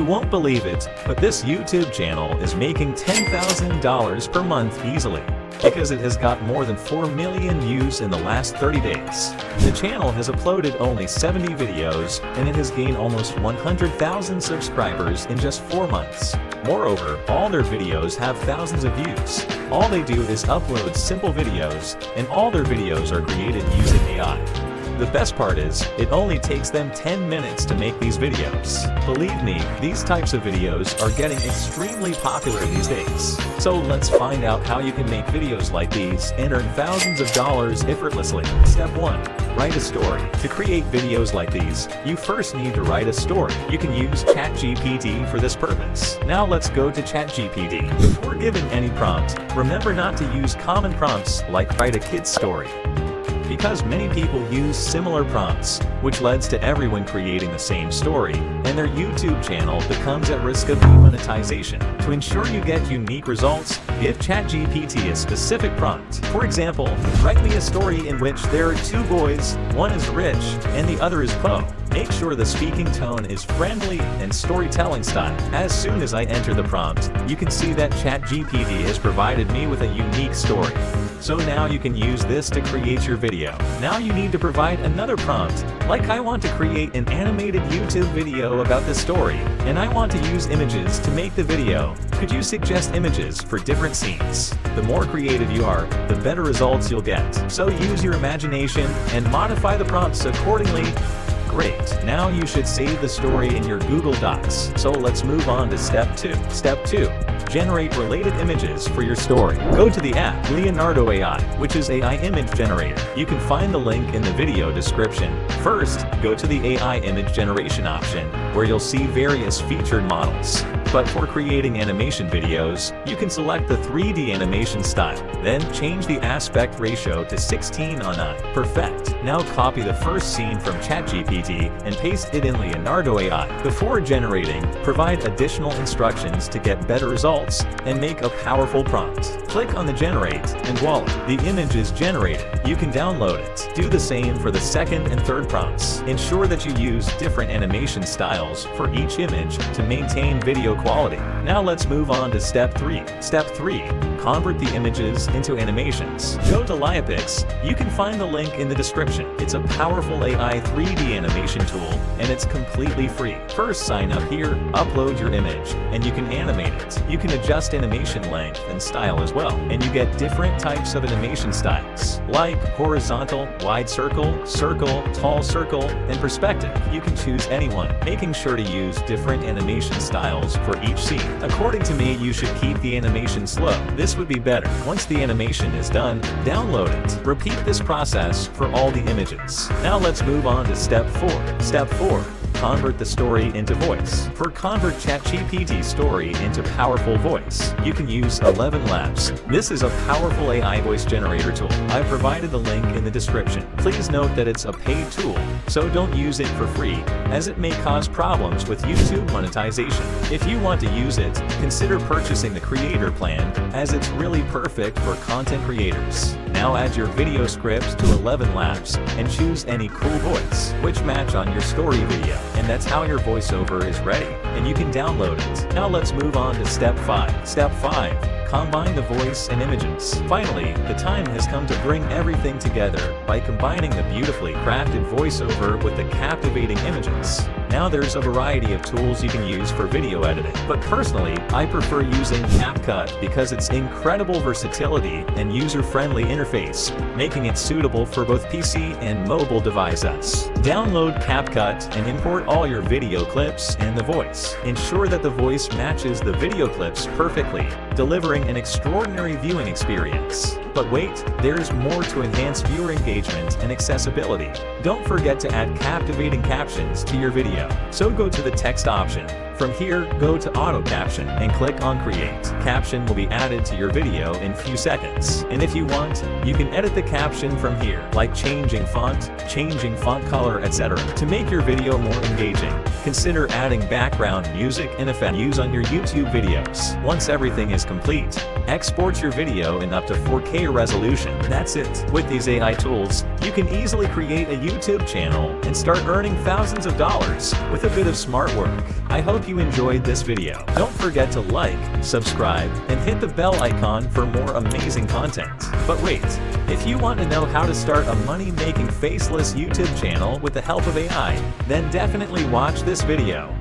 won't believe it, but this YouTube channel is making $10,000 per month easily, because it has got more than 4 million views in the last 30 days. The channel has uploaded only 70 videos, and it has gained almost 100,000 subscribers in just 4 months. Moreover, all their videos have thousands of views. All they do is upload simple videos, and all their videos are created using AI. The best part is, it only takes them 10 minutes to make these videos. Believe me, these types of videos are getting extremely popular these days. So let's find out how you can make videos like these and earn thousands of dollars effortlessly. Step 1. Write a story. To create videos like these, you first need to write a story. You can use ChatGPT for this purpose. Now let's go to ChatGPT. Before giving any prompt, remember not to use common prompts like write a kid's story, because many people use similar prompts, which leads to everyone creating the same story, and their YouTube channel becomes at risk of demonetization. To ensure you get unique results, give ChatGPT a specific prompt. For example, write me a story in which there are 2 boys, one is rich and the other is poor. Make sure the speaking tone is friendly and storytelling style. As soon as I enter the prompt, you can see that ChatGPT has provided me with a unique story. So now you can use this to create your video. Now you need to provide another prompt, like I want to create an animated YouTube video about this story, and I want to use images to make the video. Could you suggest images for different scenes? The more creative you are, the better results you'll get. So use your imagination and modify the prompts accordingly. Great, now you should save the story in your Google Docs. So let's move on to step 2. Step 2. Generate related images for your story. Go to the app Leonardo AI, which is AI image generator. You can find the link in the video description. First, go to the AI image generation option, where you'll see various featured models. But for creating animation videos, you can select the 3D animation style. Then change the aspect ratio to 16:9. Perfect. Now copy the first scene from ChatGPT and paste it in Leonardo AI. Before generating, provide additional instructions to get better results and make a powerful prompt. Click on the generate and voila, the image is generated. You can download it. Do the same for the second and third prompts. Ensure that you use different animation styles for each image to maintain video quality. Now let's move on to step 3. Step 3. Convert the images into animations. Go to Liopix. You can find the link in the description. It's a powerful AI 3D animation tool, and it's completely free. First, sign up here, upload your image, and you can animate it. You can adjust animation length and style as well, and you get different types of animation styles, like horizontal, wide circle, circle, tall circle, and perspective. You can choose anyone, making sure to use different animation styles for each scene. According to me, you should keep the animation slow. This would be better. Once the animation is done, download it. Repeat this process for all the images. Now let's move on to step 4. Step 4. Convert the story into voice. For convert ChatGPT story into powerful voice, you can use 11 Labs. This is a powerful AI voice generator tool. I've provided the link in the description. Please note that it's a paid tool, so don't use it for free, as it may cause problems with YouTube monetization. If you want to use it, consider purchasing the creator plan, as it's really perfect for content creators. Now add your video scripts to 11 Labs and choose any cool voice which match on your story video. And that's how your voiceover is ready, and you can download it. Now let's move on to step 5. Step 5. Combine the voice and images. Finally, the time has come to bring everything together by combining the beautifully crafted voiceover with the captivating images. Now there's a variety of tools you can use for video editing, but personally, I prefer using CapCut because its incredible versatility and user-friendly interface, making it suitable for both PC and mobile devices. Download CapCut and import all your video clips and the voice. Ensure that the voice matches the video clips perfectly, delivering an extraordinary viewing experience. But wait, there's more to enhance viewer engagement and accessibility. Don't forget to add captivating captions to your video. So go to the text option. From here, go to Auto Caption and click on Create. Caption will be added to your video in few seconds. And if you want, you can edit the caption from here, like changing font color, etc. To make your video more engaging, consider adding background music and effects used on your YouTube videos. Once everything is complete, export your video in up to 4K resolution. That's it. With these AI tools, you can easily create a YouTube channel and start earning thousands of dollars with a bit of smart work. I hope you enjoyed this video. Don't forget to like, subscribe, and hit the bell icon for more amazing content. But wait, if you want to know how to start a money-making faceless YouTube channel with the help of AI, then definitely watch this video.